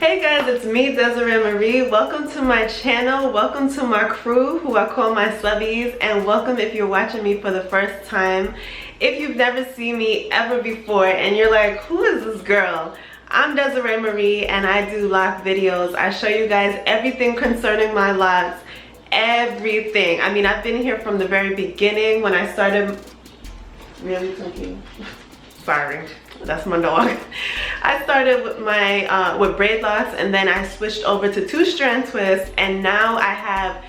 Hey guys, it's me, Desiree Marie. Welcome to my channel. Welcome to my crew, who I call my subbies, and welcome if you're watching me for the first time. If you've never seen me ever before and you're like, who is this girl? I'm Desiree Marie and I do lock videos. I show you guys everything concerning my locks, everything. I mean, I've been here from the very beginning when I started. Really talking? Sorry, that's my dog. I started with my with braid locks, and then I switched over to 2-strand twists, and now I have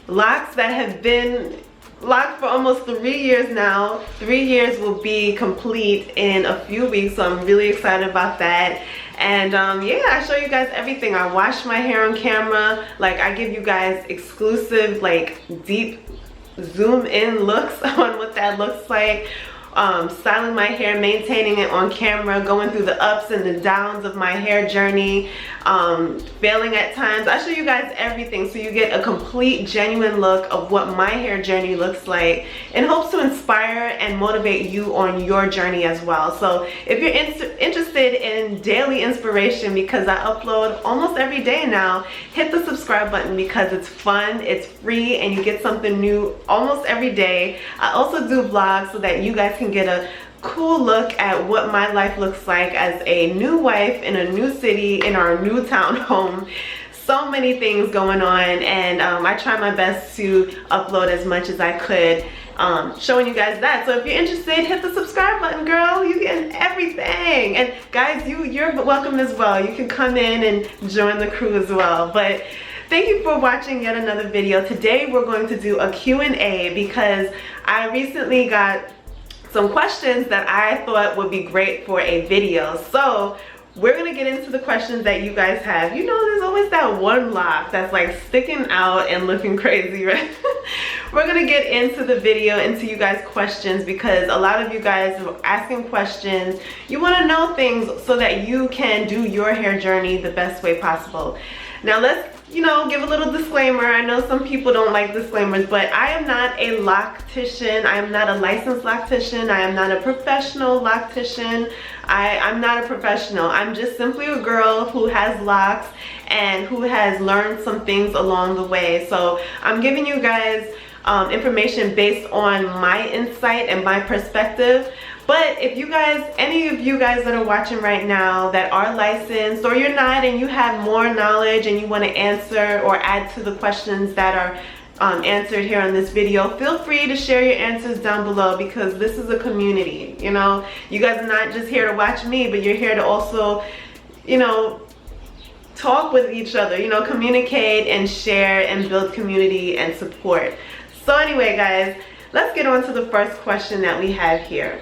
locks that have been locked for almost 3 years now. 3 years will be complete in a few weeks, so I'm really excited about that. And yeah, I show you guys everything. I wash my hair on camera. Like, I give you guys exclusive, like, deep zoom in looks on what that looks like. Styling my hair, maintaining it on camera, going through the ups and the downs of my hair journey, failing at times. I show you guys everything so you get a complete, genuine look of what my hair journey looks like, in hopes to inspire and motivate you on your journey as well. So if you're interested in daily inspiration, because I upload almost every day now, hit the subscribe button because it's fun, it's free, and you get something new almost every day. I also do vlogs so that you guys can get a cool look at what my life looks like as a new wife in a new city in our new townhome. So many things going on, and I try my best to upload as much as I could, showing you guys that. So if you're interested, hit the subscribe button, girl. You get everything. And guys, you're welcome as well. You can come in and join the crew as well. But thank you for watching yet another video. Today we're going to do a Q&A because I recently got some questions that I thought would be great for a video. So we're gonna get into the questions that you guys have. You know, there's always that one lock that's like sticking out and looking crazy, right? We're gonna get into the video, into you guys' questions, because a lot of you guys are asking questions. You wanna know things so that you can do your hair journey the best way possible. Now let's, you know, give a little disclaimer. I know some people don't like disclaimers, but I am not a loctician. I am not a licensed loctician. I am not a professional loctician. I'm not a professional. I'm just simply a girl who has locks and who has learned some things along the way. So I'm giving you guys information based on my insight and my perspective. But if you guys, any of you guys that are watching right now that are licensed, or you're not and you have more knowledge and you want to answer or add to the questions that are answered here on this video, feel free to share your answers down below, because this is a community. You know, you guys are not just here to watch me, but you're here to also, you know, talk with each other, you know, communicate and share and build community and support. So anyway, guys, let's get on to the first question that we have here.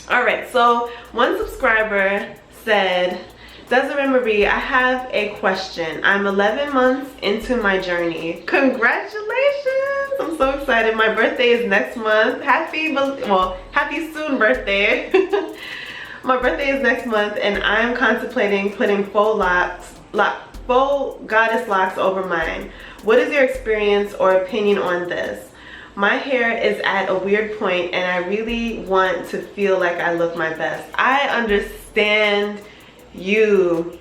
All right, so one subscriber said, Desiree Marie, I have a question. I'm 11 months into my journey. Congratulations! I'm so excited. My birthday is next month. Happy soon birthday. My birthday is next month, and I'm contemplating putting faux goddess locks over mine. What is your experience or opinion on this? My hair is at a weird point and I really want to feel like I look my best. I understand you.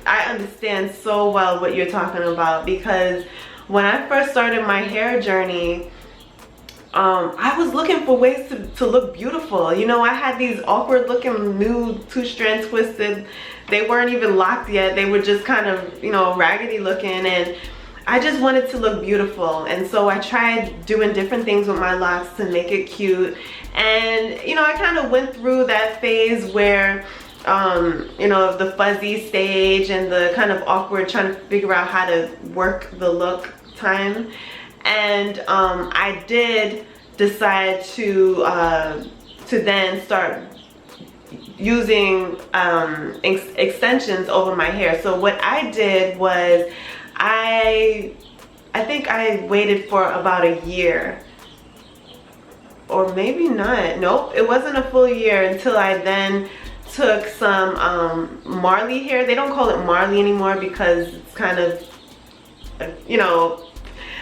I understand so well what you're talking about, because when I first started my hair journey, I was looking for ways to look beautiful. You know, I had these awkward looking new 2-strand twisted. They weren't even locked yet. They were just kind of, you know, raggedy looking, and I just wanted to look beautiful. And so I tried doing different things with my locks to make it cute. And, you know, I kind of went through that phase where, you know, the fuzzy stage and the kind of awkward trying to figure out how to work the look time. And I did decide to then start using extensions over my hair. So what I did was, I think I waited for about a year, or maybe not. Nope, it wasn't a full year until I then took some Marley hair. They don't call it Marley anymore because it's kind of, you know,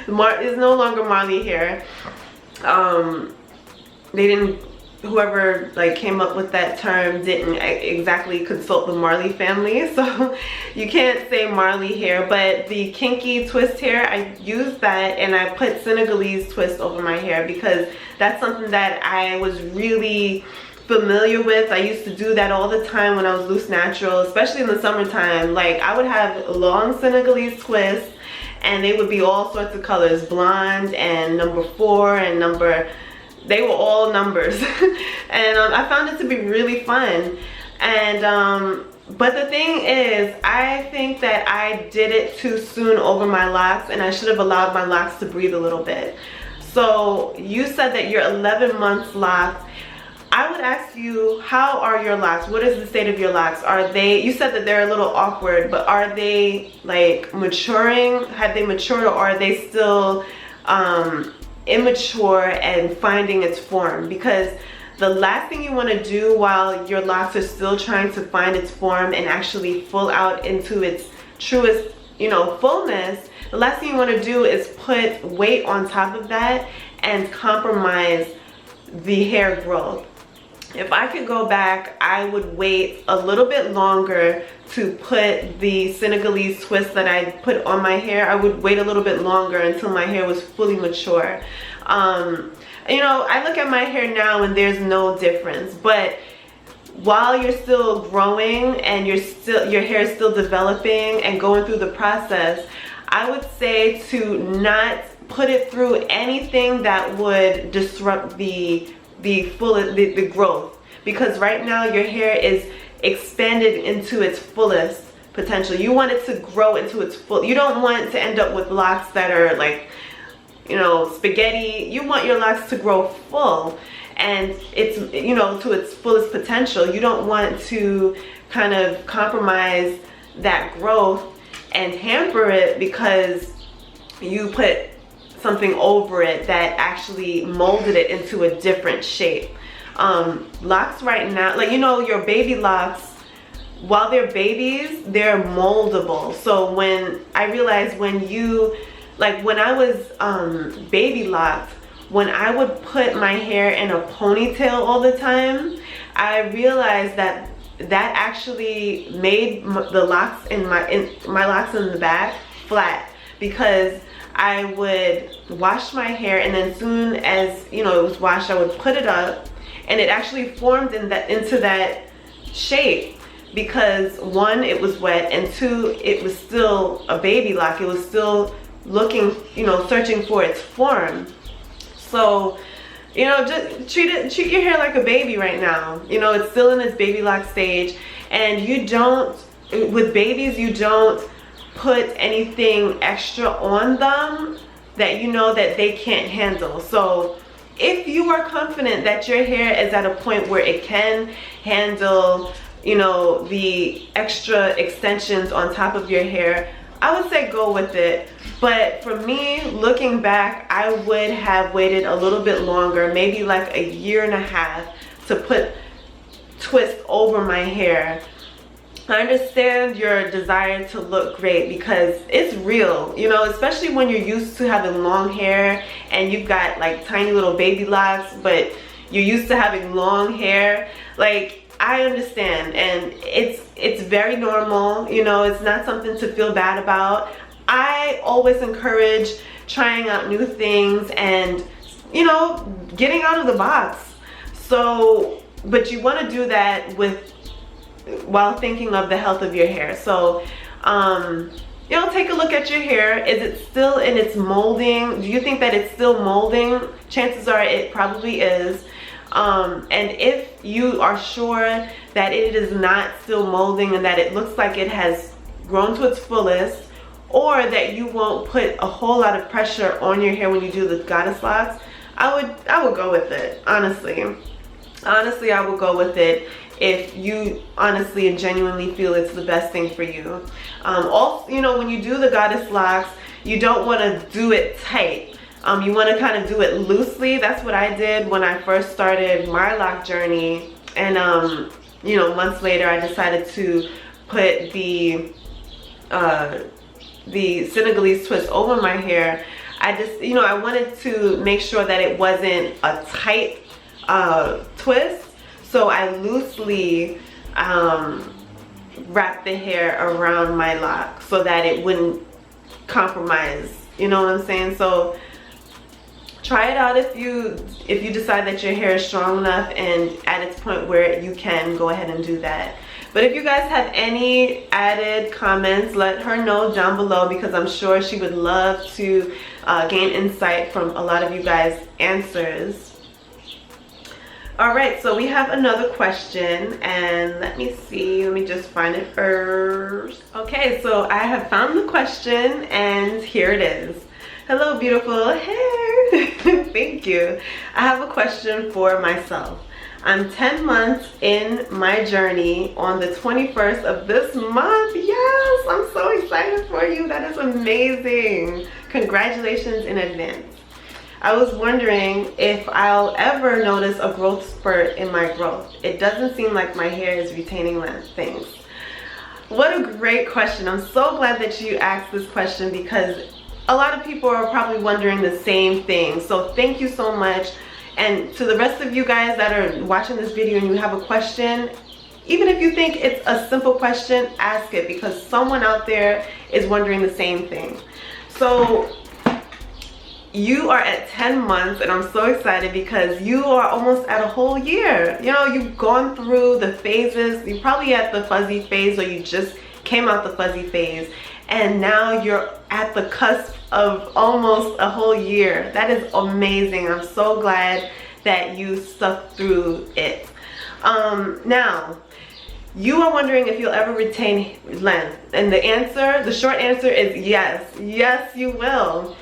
it's no longer Marley hair. They didn't whoever like came up with that term didn't exactly consult the Marley family, so you can't say Marley hair. But the kinky twist hair, I used that, and I put Senegalese twist over my hair because that's something that I was really familiar with. I used to do that all the time when I was loose natural, especially in the summertime. Like, I would have long Senegalese twists, and they would be all sorts of colors, blonde and number 4 and number, they were all numbers. And I found it to be really fun. And but the thing is, I think that I did it too soon over my locks, and I should have allowed my locks to breathe a little bit. So you said that you're 11 months locks. I would ask you, how are your locks? What is the state of your locks? Are they, you said that they're a little awkward, but are they like maturing? Have they matured, or are they still immature and finding its form? Because the last thing you want to do while your locks are still trying to find its form and actually full out into its truest, you know, fullness, the last thing you want to do is put weight on top of that and compromise the hair growth. If I could go back, I would wait a little bit longer to put the Senegalese twist that I put on my hair. I would wait a little bit longer until my hair was fully mature. You know, I look at my hair now and there's no difference, but while you're still growing and your hair is still developing and going through the process, I would say to not put it through anything that would disrupt the growth, because right now your hair is expanded into its fullest potential. You want it to grow into its full. You don't want to end up with locks that are like, you know, spaghetti. You want your locks to grow full and it's, you know, to its fullest potential. You don't want to kind of compromise that growth and hamper it because you put something over it that actually molded it into a different shape. Locks right now, like, you know, your baby locks, while they're babies, they're moldable. So when I realized, when you, like when I was baby locked, when I would put my hair in a ponytail all the time, I realized that that actually made the locks in my locks in the back flat, because I would wash my hair, and then as soon as, you know, it was washed, I would put it up, and it actually formed into that shape, because 1, it was wet, and 2, it was still a baby lock. It was still looking, you know, searching for its form. So, you know, just treat your hair like a baby right now. You know, it's still in its baby lock stage, and you don't, with babies, you don't put anything extra on them that you know that they can't handle. So if you are confident that your hair is at a point where it can handle, you know, the extra extensions on top of your hair, I would say go with it. But for me, looking back, I would have waited a little bit longer, maybe like 1.5 years, to put twist over my hair. I understand your desire to look great because it's real, you know, especially when you're used to having long hair and you've got like tiny little baby locks, but you're used to having long hair. Like, I understand, and it's very normal, you know, it's not something to feel bad about. I always encourage trying out new things and, you know, getting out of the box. So, but you want to do that while thinking of the health of your hair. So, you know, take a look at your hair. Is it still in its molding? Do you think that it's still molding? Chances are it probably is. And if you are sure that it is not still molding and that it looks like it has grown to its fullest, or that you won't put a whole lot of pressure on your hair when you do the goddess locks, I would go with it, honestly. Honestly, I would go with it if you honestly and genuinely feel it's the best thing for you. Also, you know, when you do the goddess locks, you don't want to do it tight. You want to kind of do it loosely. That's what I did when I first started my lock journey. And you know, months later, I decided to put the Senegalese twist over my hair. I just, you know, I wanted to make sure that it wasn't a tight twist, so I loosely wrap the hair around my lock so that it wouldn't compromise, you know what I'm saying? So try it out if you decide that your hair is strong enough and at its point where you can go ahead and do that. But if you guys have any added comments, let her know down below, because I'm sure she would love to gain insight from a lot of you guys' answers. Alright, so we have another question, and let me just find it first. Okay, so I have found the question, and here it is. Hello, beautiful hair. Thank you. I have a question for myself. I'm 10 months in my journey on the 21st of this month. Yes, I'm so excited for you. That is amazing. Congratulations in advance. I was wondering if I'll ever notice a growth spurt in my growth. It doesn't seem like my hair is retaining length. Thanks. What a great question. I'm so glad that you asked this question, because a lot of people are probably wondering the same thing. So thank you so much. And to the rest of you guys that are watching this video and you have a question, even if you think it's a simple question, ask it, because someone out there is wondering the same thing. So you are at 10 months, and I'm so excited because you are almost at a whole year. You know, you've gone through the phases. You're probably at the fuzzy phase, or you just came out the fuzzy phase, and now you're at the cusp of almost a whole year. That is amazing. I'm so glad that you stuck through it. Now, you are wondering if you'll ever retain length, and the short answer is yes. Yes, you will.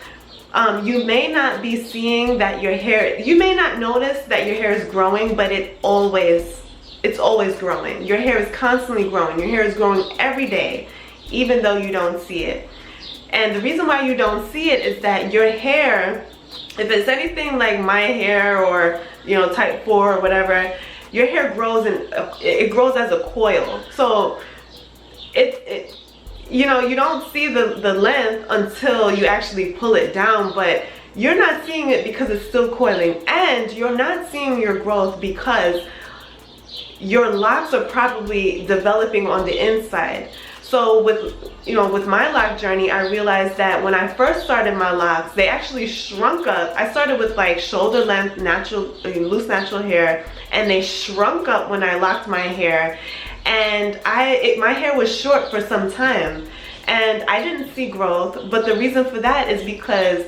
You may not be seeing that your hair, you may not notice that your hair is growing, but it's always growing. Your hair is constantly growing. Your hair is growing every day, even though you don't see it. And the reason why you don't see it is that your hair, if it's anything like my hair, or you know, type 4 or whatever, your hair grows it grows as a coil. So you know, you don't see the length until you actually pull it down, but you're not seeing it because it's still coiling, and you're not seeing your growth because your locks are probably developing on the inside. So with my lock journey, I realized that when I first started my locks, they actually shrunk up. I started with like shoulder length loose natural hair, and they shrunk up when I locked my hair. And my hair was short for some time, and I didn't see growth. But the reason for that is because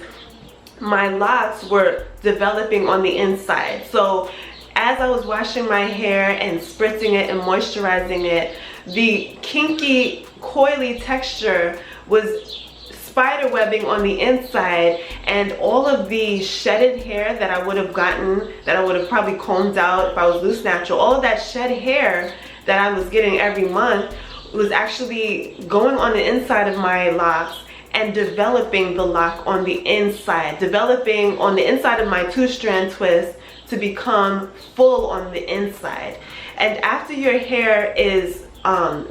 my locks were developing on the inside. So as I was washing my hair and spritzing it and moisturizing it, the kinky, coily texture was spider webbing on the inside, and all of the shedded hair that I would have gotten, that I would have probably combed out if I was loose natural, all of that shed hair that I was getting every month was actually going on the inside of my locks and developing the lock on the inside, developing on the inside of my 2-strand twist to become full on the inside. And after your hair is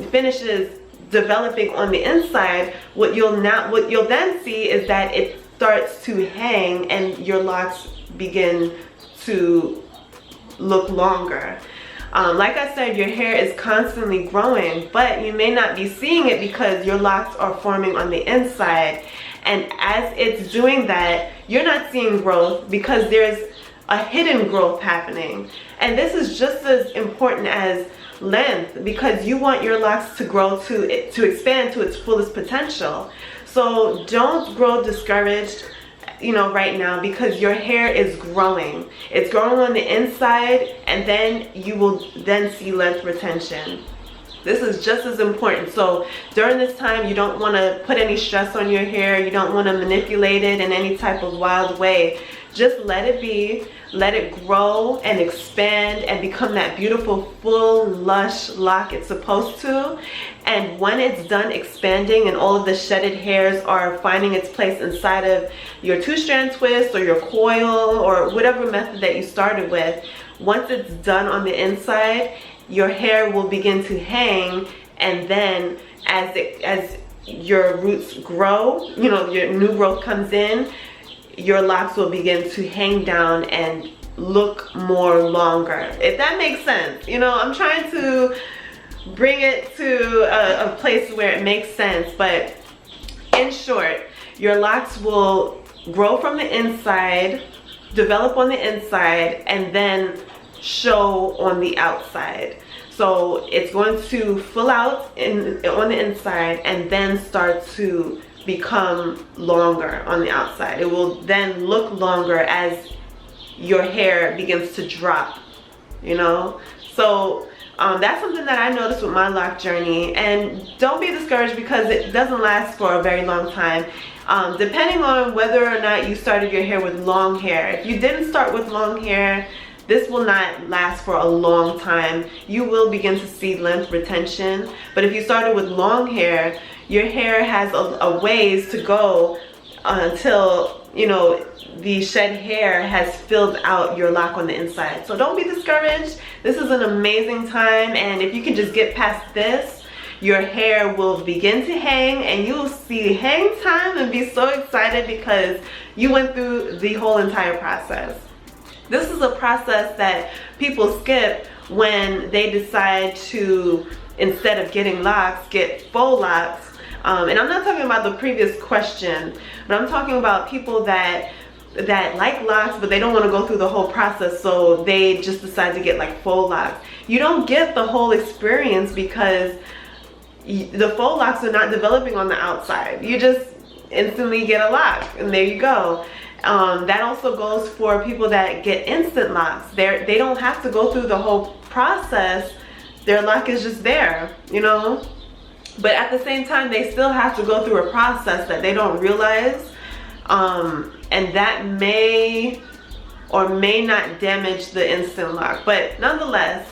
finishes developing on the inside, what you'll then see is that it starts to hang and your locks begin to look longer. Like I said, your hair is constantly growing, but you may not be seeing it because your locks are forming on the inside. And as it's doing that, you're not seeing growth because there's a hidden growth happening. And this is just as important as length, because you want your locks to grow to expand to its fullest potential. So don't grow discouraged, you know, right now, because your hair is growing. It's growing on the inside, and then you will then see length retention. This is just as important. So during this time, you don't want to put any stress on your hair. You don't want to manipulate it in any type of wild way. Just let it be, let it grow and expand and become that beautiful, full, lush lock it's supposed to. And when it's done expanding and all of the shedded hairs are finding its place inside of your 2-strand twist or your coil or whatever method that you started with, once it's done on the inside, your hair will begin to hang. And then as your roots grow, you know, your new growth comes in, your locks will begin to hang down and look more longer, if that makes sense. You know, I'm trying to bring it to a place where it makes sense, but in short, your locks will grow from the inside, develop on the inside, and then show on the outside. So it's going to fill out on the inside and then start to become longer on the outside. It will then look longer as your hair begins to drop, you know? So that's something that I noticed with my lock journey. And don't be discouraged because it doesn't last for a very long time. Depending on whether or not you started your hair with long hair. If you didn't start with long hair, this will not last for a long time. You will begin to see length retention. But if you started with long hair, your hair has a ways to go until, you know, the shed hair has filled out your lock on the inside. So don't be discouraged. This is an amazing time, and if you can just get past this, your hair will begin to hang, and you will see hang time and be so excited because you went through the whole entire process. This is a process that people skip when they decide to, instead of getting locks, get faux locks. And I'm not talking about the previous question, but I'm talking about people that like locks, but they don't want to go through the whole process, so they just decide to get like faux locks. You don't get the whole experience because the faux locks are not developing on the outside. You just instantly get a lock, and there you go. That also goes for people that get instant locks. They don't have to go through the whole process. Their lock is just there, you know? But at the same time, they still have to go through a process that they don't realize. And that may or may not damage the instant lock. But nonetheless,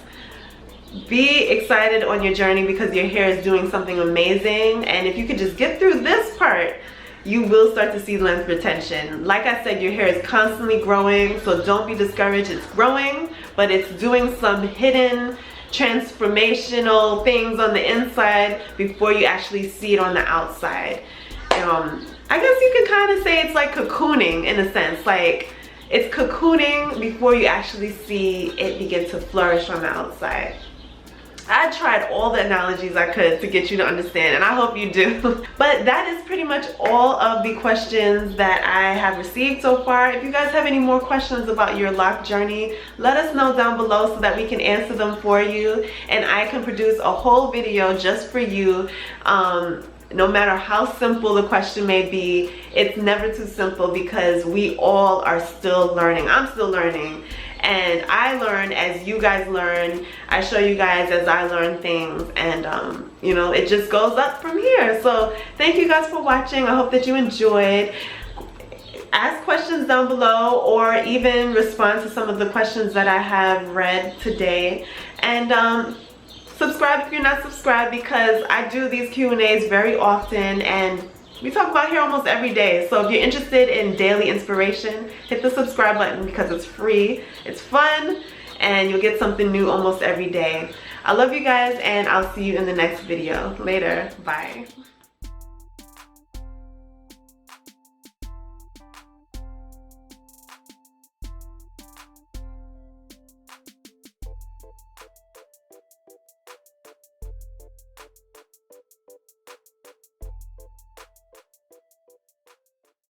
be excited on your journey because your hair is doing something amazing. And if you could just get through this part, you will start to see length retention. Like I said, your hair is constantly growing, so don't be discouraged. It's growing, but it's doing some hidden transformational things on the inside before you actually see it on the outside. I guess you can kind of say it's like cocooning in a sense. Like, it's cocooning before you actually see it begin to flourish on the outside. I tried all the analogies I could to get you to understand, and I hope you do. But that is pretty much all of the questions that I have received so far. If you guys have any more questions about your lock journey, let us know down below so that we can answer them for you, and I can produce a whole video just for you. No matter how simple the question may be, it's never too simple because we all are still learning. I'm still learning. And I learn as you guys learn. I show you guys as I learn things, and you know, it just goes up from here. So thank you guys for watching. I hope that you enjoyed. Ask questions down below, or even respond to some of the questions that I have read today. And subscribe if you're not subscribed, because I do these Q&As very often, and we talk about hair almost every day. So if you're interested in daily inspiration, hit the subscribe button because it's free, it's fun, and you'll get something new almost every day. I love you guys, and I'll see you in the next video. Later. Bye.